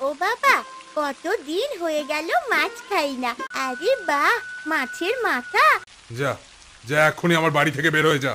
ও বাবা, কতদিন হয়ে গেল মাছ খাই না। আরে বাহ, মাছের মাথা। যা, যা এক্ষুনি আমার বাড়ি থেকে বের হয়ে যা।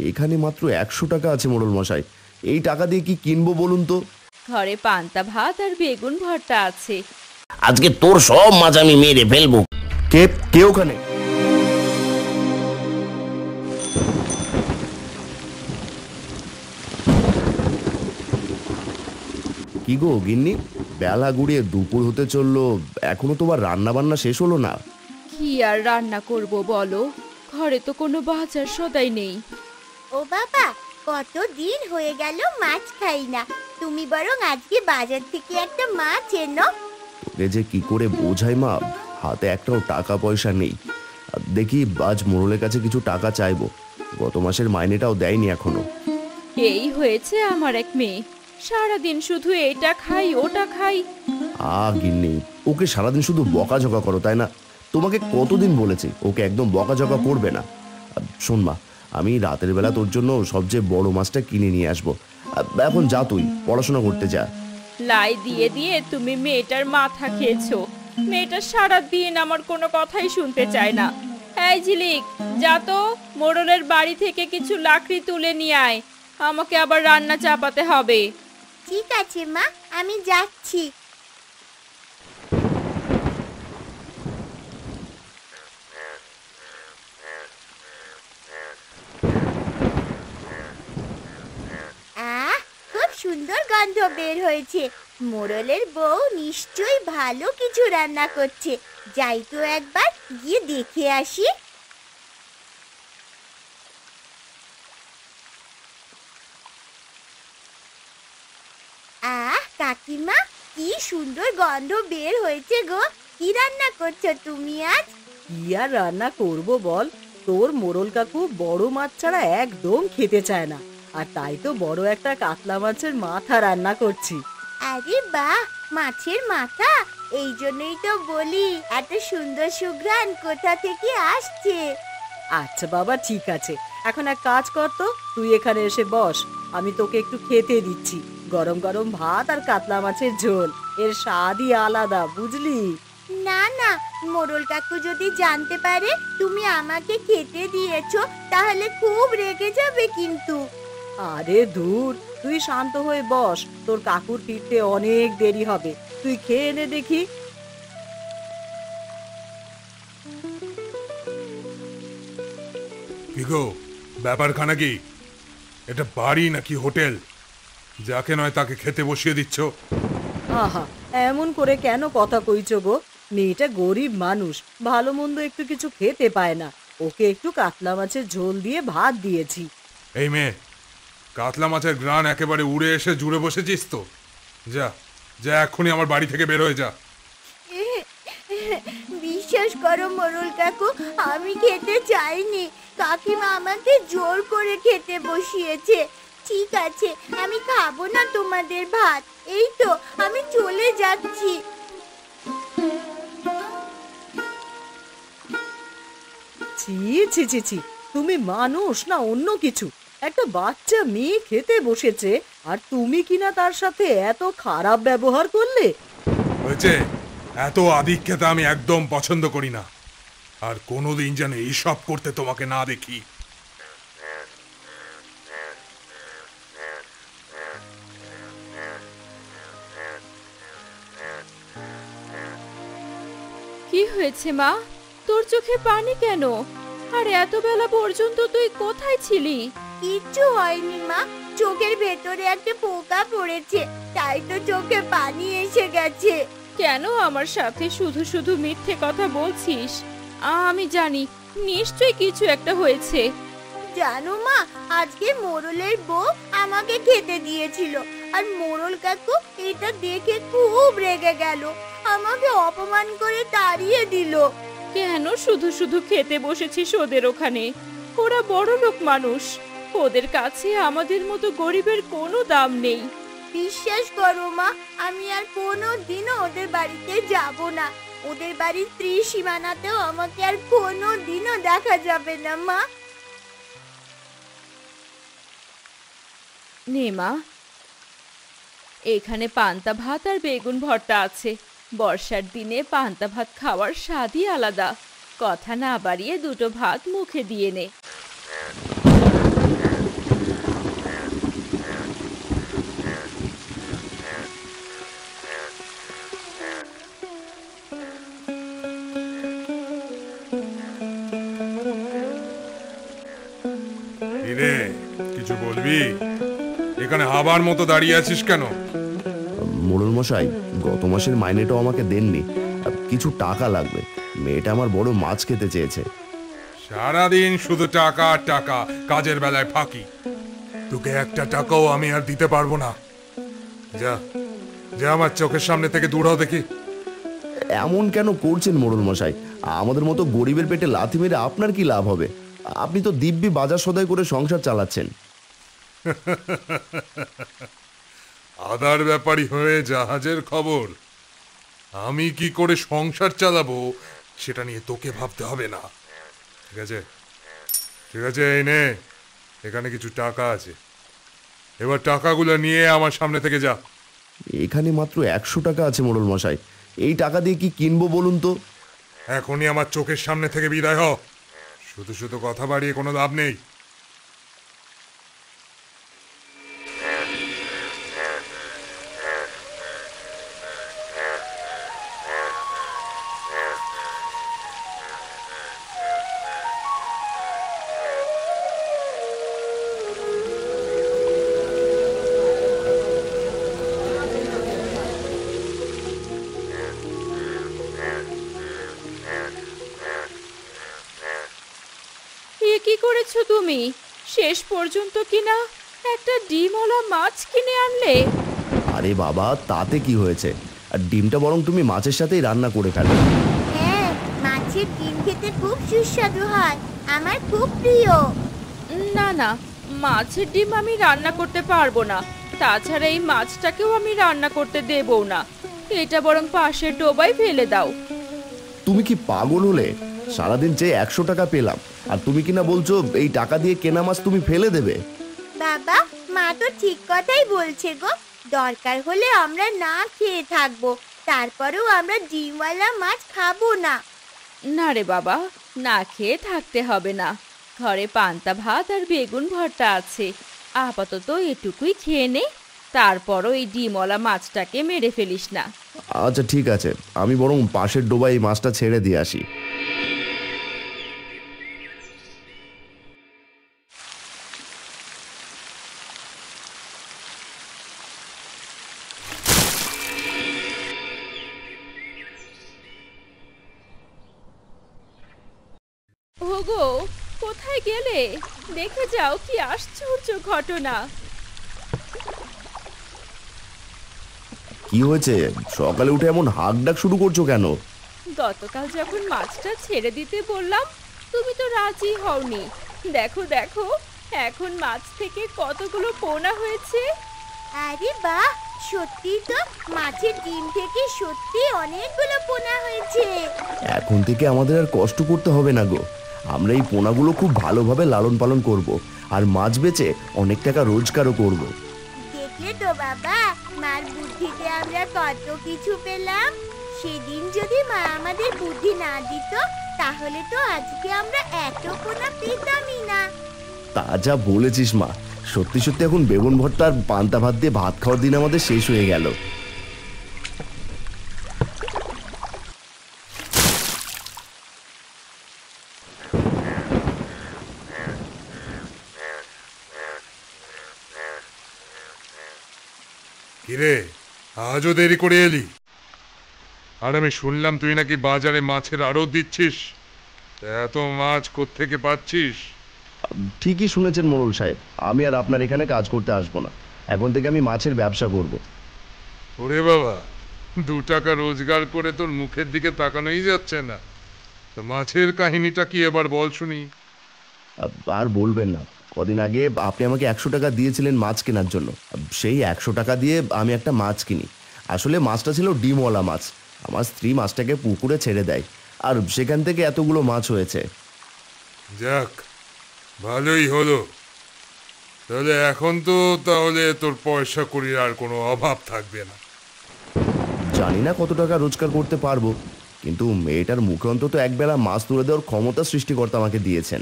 এখানে মাত্র 100 টাকা আছে মোড়ল মশাই। এই টাকা দিয়ে কি কিনবো বলুন তো? ঘরে পান্তা ভাত আর বেগুন ভর্তা আছে। আজকে তোর সব মাছ আমি মেরে ফেলবো। কে কে ওখানে? কি গো গিন্নি, বেলা গুড়িয়ে দুপুর হতে চললো, এখনো তোমার রান্না বান্না শেষ হলো না? কি আর রান্না করব বলো, ঘরে তো কোনো বাজার সদাই নেই। ও বাবা, কতদিন হয়ে গেল মাছ খাই না। তুমি বরং আজকে বাজার থেকে একটা মাছ এনো। তোকে যে কি করে বোঝাই মা, হাতে একটাও টাকা পয়সা নেই। আর দেখি আজ মোড়লের কাছে কিছু টাকা চাইবো, গত মাসের মাইনেটাও দেয়নি এখনো। এই হয়েছে আমার এক মেয়ে, সারাদিন শুধু এটা খাই ওটা খাই। গিন্নি, ওকে সারাদিন শুধু বকাঝকা করো তাই না? তোমাকে কতদিন বলেছি ওকে একদম বকাঝকা করবে না। শোন মা, আমি রাতের বেলা তোর জন্য সবচেয়ে বড় মাছটা কিনে নিয়ে আসবো। এখন যা, তুই পড়াশোনা করতে যা। লাই দিয়ে দিয়ে তুমি মেয়েটার মাথা খেয়েছো। মেয়েটা সারাদিন আমার কোনো কথাই শুনতে চায় না। এই ঝিলিক, যা তো মোড়লের বাড়ি থেকে কিছু লাকড়ি তুলে নিয়ে আয়, আমাকে আবার রান্না চাপাতে হবে। ঠিক আছে মা, আমি যাচ্ছি। খুব সুন্দর গন্ধ বের হয়েছে। মোড়লের বউ নিশ্চয়ই ভালো কিছু রান্না করছে। যাই তো একবার গিয়ে দেখে আসি। কাকিমা, কি সুন্দর গন্ধ বের হয়েছে গো। কি রান্না করছো তুমি আজ? কি আর রান্না করব বল, তোর মোড়ল কাকু বড় মাছ ছাড়া একদম খেতে চায় না, আর তাই তো বড় একটা কাতলা মাছের মাথা রান্না করছি। আরে বাহ, মাছের মাথা! এই জন্যই তো বলি এত সুন্দর সুঘ্রাণ কোথা থেকে আসছে। আচ্ছা বাবা, ঠিক আছে, এখন এক কাজ কর তো, তুই এখানে এসে বস, আমি তোকে একটু খেতে দিচ্ছি। গরম গরম ভাত আর কাতলা মাছের ঝোল, এর স্বাদই আলাদা, বুঝলি? না না, মোড়ল কাকু যদি জানতে পারে তুমি আমাকে খেতে দিয়েছো তাহলে খুব রেগে যাবে কিন্তু। আরে ধুর, তুই শান্ত হয়ে বস, তোর কাকুর ফিরতে অনেক দেরি হবে, তুই খেয়ে নে দেখি। কি গো, ব্যাপারখানা কি? এটা বাড়ি নাকি হোটেল? যাকে নয় তাকে খেতে বসিয়ে দিচ্ছ। আহা, এমন করে কেন কথা কইছো গো? মেয়েটা গরিব মানুষ, ভালো মন্দ একটু কিছু খেতে পায় না, ওকে একটু কাতলা মাছের ঝোল দিয়ে ভাত দিয়েছি। এই মেয়ে, কাতলা মাছের গ্রান একেবারে উড়ে এসে জুড়ে বসেছিস তো। যা, যা এক্ষুনি আমার বাড়ি থেকে বের হয়ে যা। বিশ্বাস করো মোড়ল কাকু, আমি খেতে চাইনি। কাকিমা আমাকে জোর করে খেতে বসিয়েছে। ঠিক আছে, আমি খাবো না তোমাদের ভাত। এই তো আমি চলে যাচ্ছি। ছি ছি ছি ছি, তুমি মানুষ না অন্য কিছু? একটা বাচ্চা মেয়ে খেতে বসেছে, আর তুমি কিনা তার সাথে এত খারাপ ব্যবহার করলে? হয়েছে, এত আধিক্যতা আমি একদম পছন্দ করি না। আর কোনোদিন যেন এইসব করতে তোমাকে না দেখি। কি হয়েছে মা, তোর চোখে পানি কেন? আর এত বেলা পর্যন্ত তুই কোথায় ছিলি? কিচ্ছু হয়নি মা, চোখের ভেতরে একটা পোকা পড়েছে, তাই তো চোখে পানি এসে গেছে। কেন আমার সাথে শুধু শুধু মিথ্যে কথা বলছিস? আমি জানি নিশ্চয়ই কিছু একটা হয়েছে। জানো মা, আজকে মোড়লের বউ আমাকে খেতে দিয়েছিল, আর মোড়ল কাকু এটা দেখে খুব রেগে গেল, আমাকে অপমান করে তাড়িয়ে দিল। কেন শুধু শুধু খেতে বসেছিস ওদের ওখানে? ওরা বড় লোক মানুষ, ওদের কাছে আমাদের মতো গরিবের কোনো দাম নেই। বিশ্বাস করো মা, আমি আর কোনো দিনও ওদের বাড়িতে যাব না। ওদের বাড়ির ত্রিসীমানাতেও আমাকে আর কোনো দিনও দেখা যাবে না মা। নে মা, এখানে পান্তা ভাত আর বেগুন ভর্তা আছে। বর্ষার দিনে পান্তা ভাত খাওয়ার স্বাদই আলাদা। কথা না বাড়িয়ে দুটো ভাত মুখে দিয়ে নে। কিরে, কিছু বলবি? এখানে হাবার মতো দাঁড়িয়ে আছিস কেন? মোড়ল মশাই, গত মাসের মাইনেটাও আমাকে দেননি। কিছু টাকা লাগবে। মেয়েটা আমার বড় মাছ খেতে চেয়েছে। সারাদিন শুধু টাকা আর টাকা, কাজের বেলায় ফাঁকি। তোকে একটা টাকাও আমি আর দিতে পারবো না। যা যা, আমার চোখের সামনে থেকে দূর হও দেখি। এমন কেন করছেন মোড়ল মশাই? আমাদের মতো গরিবের পেটে লাথি মেরে আপনার কি লাভ হবে? আপনি তো দিব্যি বাজার সদাই করে সংসার চালাচ্ছেন। আদার ব্যাপারী হয়ে জাহাজের খবর। আমি কি করে সংসার চালাবো সেটা নিয়ে তোকে ভাবতে হবে না। ঠিক আছে, ঠিক আছে, এই নে, এখানে কিছু টাকা আছে। এবার টাকাগুলো নিয়ে আমার সামনে থেকে যা। এখানে মাত্র 100 টাকা আছে মোড়ল মশাই। এই টাকা দিয়ে কি কিনবো বলুন তো? এখনই আমার চোখের সামনে থেকে বিদায় হ। শুধু শুধু কথা বাড়িয়ে কোনো লাভ নেই। এ কি করেছো তুমি? শেষ পর্যন্ত কিনা একটা ডিমওয়ালা মাছ কিনে আনলে। আরে বাবা, তাতে কি হয়েছে? আর ডিমটা বরং তুমি মাছের সাথেই রান্না করে ফেলো। হ্যাঁ, মাছের ডিম খেতে খুব সুস্বাদু হয়, আমার খুব প্রিয়। না না, মাছের ডিম আমি রান্না করতে পারবো না। তাছাড়া এই মাছটাকেও আমি রান্না করতে দেবো না। এটা বরং পাশের ডোবায় ফেলে দাও। তুমি কি পাগল হলে? সারাদিন চেয়ে 100 টাকা পেলাম, আর তুমি কিনা বলছো এই টাকা দিয়ে কেনা মাছ তুমি ফেলে দেবে? বাবা, মা তো ঠিক কথাই বলছে গো। দরকার হলে আমরা না খেয়ে থাকবো, তারপরেও আমরা ডিমওয়ালা মাছ খাবো না। না রে বাবা, না খেয়ে থাকতে হবে না। ঘরে পান্তা ভাত আর বেগুন ভর্তা আছে। আপাতত এটুকুই খেয়ে নে, তারপরও এই ডিমওয়ালা মাছটাকে মেরে ফেলিস না। আচ্ছা ঠিক আছে, আমি বরং পাশের ডোবায় এই মাছটা ছেড়ে দিয়ে আসি। ওগো, কোথায় গেলে? দেখে যাও, কি আশ্চর্য ঘটনা। কি হয়েছে? সকালে উঠে এমন হাঁক ডাক শুরু করছো কেন? গতকাল যখন মাছটা ছেড়ে দিতে বললাম, তুমি তো রাজি হওনি। দেখো দেখো, এখন মাছ থেকে কতগুলো পোনা হয়েছে। আরে বাহ, সত্যি তো, মাছের ডিম থেকে সত্যি অনেকগুলো পোনা হয়েছে। এখন থেকে আমাদের আর কষ্ট করতে হবে না গো। আমরা এই পোনাগুলো খুব ভালোভাবে লালন পালন করব, আর মাছ বেচে অনেক টাকা রোজগারও করব। দেখলে তো বাবা, মার বুদ্ধিতে আমরা কত কিছু পেলাম। সেদিন যদি মা আমাদের বুদ্ধি না দিত, তাহলে তো আজকে আমরা এত পোনা পেতামই না। তা যা বলেছিস মা, সত্যি সত্যি এখন বেগুন ভর্তা আর পান্তা ভাত দিয়ে ভাত খাওয়ার দিন আমাদের শেষ হয়ে গেল। কিরে, আজও দেরি করে এলি? আর আমি শুনলাম তুই নাকি বাজারে মাছের আড়ত দিচ্ছিস। তা এত মাছ কোত্থেকে পাচ্ছিস? ঠিকই শুনেছেন মোড়ল সাহেব, আমি আর আপনার এখানে কাজ করতে আসবো না। এখন থেকে আমি মাছের ব্যবসা করব। ওরে বাবা, 2 টাকা রোজগার করে তোর মুখের দিকে তাকানোই যাচ্ছে না। তো মাছের কাহিনীটা কি এবার বল শুনি। আর বলবেন না, কদিন আগে আপনি আমাকে 100 টাকা দিয়েছিলেন মাছ কেনার জন্য। সেই 100 টাকা দিয়ে আমি একটা মাছ কিনি। আসলে মাছটা ছিল ডিমওয়ালা মাছ। আমার স্ত্রী মাছটাকে পুকুরে ছেড়ে দেয়, আর সেখান থেকে এতগুলো মাছ হয়েছে। যাক, ভালোই হলো। তাহলে এখন তো তাহলে তোর পয়সা কড়ির আর কোনো অভাব থাকবে না। জানি না কত টাকা রোজগার করতে পারবো, কিন্তু মেয়েটার মুখে অন্তত একবেলা মাছ তুলে দেওয়ার ক্ষমতা সৃষ্টিকর্তা আমাকে দিয়েছেন।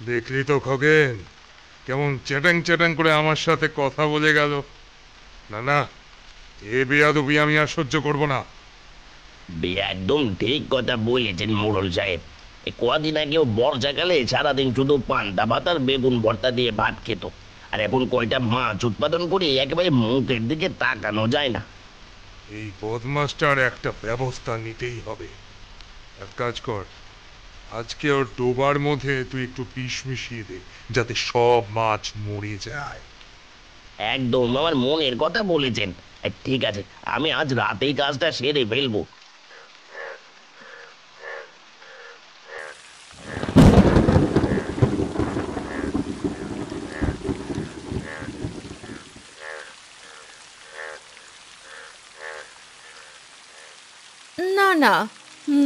দেখলি তো খগেন, কেমন চ্যাটাং চ্যাটাং করে আমার সাথে কথা বলে গেল। না না, এ বেয়াদবি আমি আর সহ্য করব না। একদম ঠিক কথা বলেছেন মোড়ল সাহেব। এই কদিন আগেও বর্ষাকালে সারাদিন শুধু পান্তা ভাত আর বেগুন ভর্তা দিয়ে ভাত খেত, আর এখন কয়টা মাছ উৎপাদন করে একেবারে মুখের দিকে তাকানো যায় না। এই বদমাসটার একটা ব্যবস্থা নিতেই হবে। এক কাজ কর, আজকে ওর ডোবার মধ্যে তুই একটু বিষ মিশিয়ে দে, যাতে সব মাছ মরে যায়। একদম আমার মনের কথা বলেছেন। ঠিক আছে, আমি আজ রাতেই কাজটা সেরে ফেলবো। না না,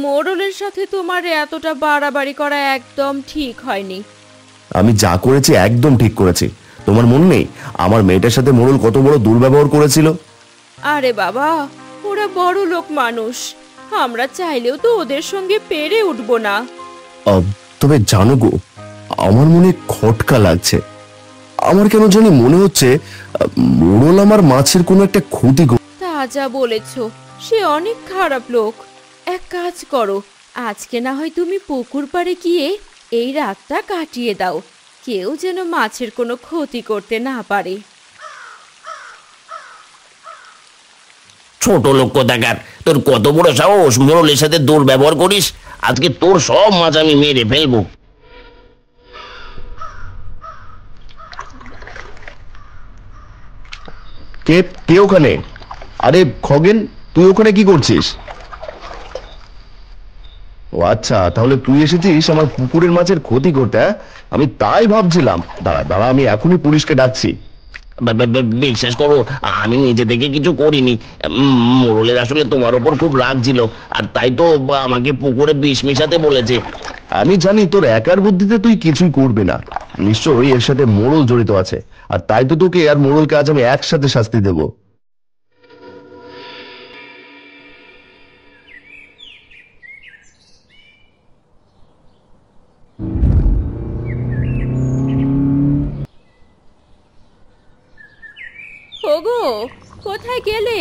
মোড়লের সাথে তোমার এতটা বাড়াবাড়ি করা একদম ঠিক হয়নি। আমি যা করেছি একদম ঠিক করেছি। তোমার মনে নেই আমার মেয়েটার সাথে মোড়ল কত বড় দুর্ব্যবহার করেছিল? আরে বাবা, ওরা বড় লোক মানুষ, আমরা চাইলেও তো ওদের সঙ্গে পেরে উঠবো না। তবে জানো গো, আমার মনে খটকা লাগছে। আমার কেন জানি মনে হচ্ছে মোড়ল আমার মাছের কোনো একটা ক্ষতি তা যা বলেছ, সে অনেক খারাপ লোক। এক কাজ করো, আজকে না হয় তুমি পুকুর পাড়ে গিয়ে এই রাতটা কাটিয়ে দাও, কেউ যেন মাছের কোনো ক্ষতি করতে না পারে। ছোট লোক কোথাকার, তোর কত বড় সাহস মোড়লের সাথে দুর্ব্যবহার করিস! আজকে তোর সব মাছ আমি মেরে ফেলবো। কে কে ওখানে? আরে খগেন, তুই ওখানে কি করছিস? ও আচ্ছা, তাহলে তুই এসেছিস আমার পুকুরের মাছের ক্ষতি করতে। হ্যাঁ, আমি তাই ভাবছিলাম। দাঁড়া দাঁড়া, আমি এখনই পুলিশকে ডাকছি। বিশ্বাস করো, আমি নিজে থেকে কিছু করিনি। মোড়লের আসলে তোমার ওপর খুব রাগ ছিল, আর তাই তো আমাকে পুকুরে বিষ মিশাতে বলেছে। আমি জানি তোর একার বুদ্ধিতে তুই কিছুই করবি না, নিশ্চয়ই এর সাথে মোড়ল জড়িত আছে, আর তাই তো তোকে আর মোড়লকে আজ আমি একসাথে শাস্তি দেব। ওগো, কোথায় গেলে?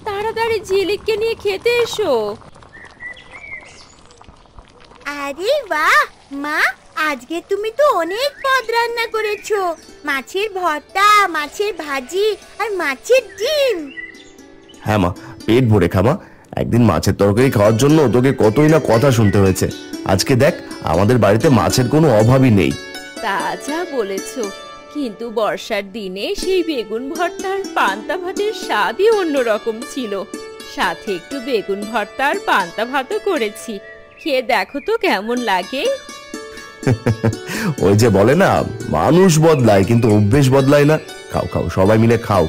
তাড়াতাড়ি ঝিলিককে নিয়ে খেতে এসো। আরে বাহ মা, আজকে তুমি তো অনেক পদ রান্না করেছো। মাছের ভর্তা, মাছের ভাজি আর মাছের ডিম। হ্যাঁ মা, পেট ভরে খামা। একদিন মাছের তরকারি খাওয়ার জন্য তোকে কতই না কথা শুনতে হয়েছে। আজকে দেখ, আমাদের বাড়িতে মাছের কোনো অভাবই নেই। তা যা বলেছো, কিন্তু বর্ষার দিনে সেই বেগুন ভর্তার পান্তা ভাতের স্বাদই অন্যরকম ছিল। সাথে একটু বেগুন ভর্তার পান্তা ভাতও করেছি, খেয়ে দেখো তো কেমন লাগে। ওই যে বলে না, মানুষ বদলায় কিন্তু অভ্যেস বদলায় না। খাও খাও, সবাই মিলে খাও।